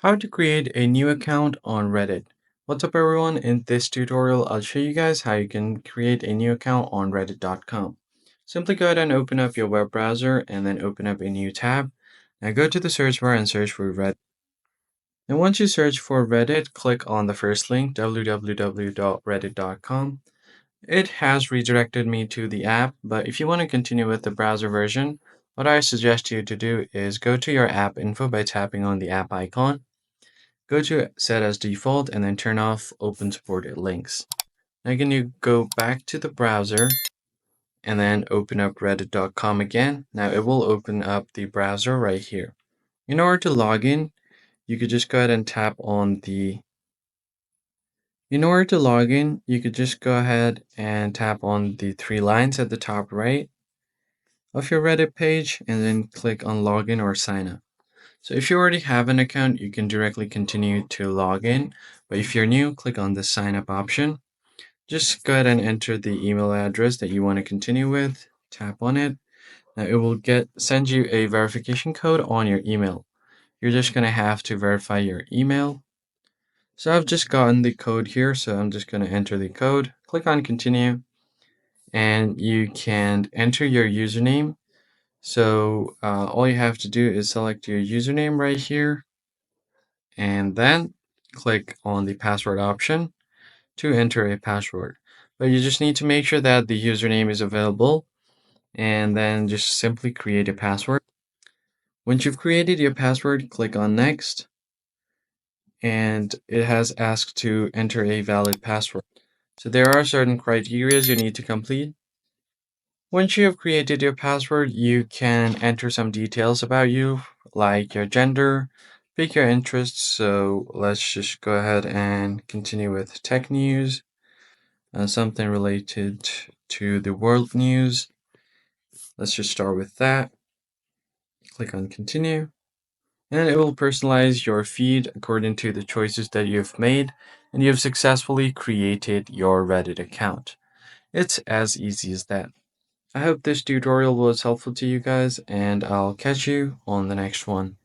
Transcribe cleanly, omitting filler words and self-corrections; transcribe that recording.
How to create a new account on Reddit. What's up everyone, in this tutorial I'll show you guys how you can create a new account on reddit.com. Simply go ahead and open up your web browser and then open up a new tab. Now go to the search bar and search for Reddit. And once you search for Reddit, click on the first link, www.reddit.com. It has redirected me to the app, but if you want to continue with the browser version, what I suggest you to do is go to your app info by tapping on the app icon. Go to set as default and then turn off open supported links. Now can you go back to the browser and then open up reddit.com again. Now it will open up the browser right here. In order to log in, you could just go ahead and tap on the In order to log in, you could just go ahead and tap on the three lines at the top right of your Reddit page and then click on login or sign up. So if you already have an account, you can directly continue to log in. But if you're new, click on the sign up option. Just go ahead and enter the email address that you want to continue with. Tap on it. Now it will send you a verification code on your email. You're just going to have to verify your email. So I've just gotten the code here, so I'm just going to enter the code. Click on continue and you can enter your username. So all you have to do is select your username right here and then click on the password option to enter a password. But you just need to make sure that the username is available and then just simply create a password. Once you've created your password, click on next and it has asked to enter a valid password. So there are certain criteria you need to complete. Once you have created your password, you can enter some details about you, like your gender, pick your interests. So let's just go ahead and continue with tech news, something related to the world news. Let's just start with that. Click on continue. And it will personalize your feed according to the choices that you've made, and you've successfully created your Reddit account. It's as easy as that. I hope this tutorial was helpful to you guys, and I'll catch you on the next one.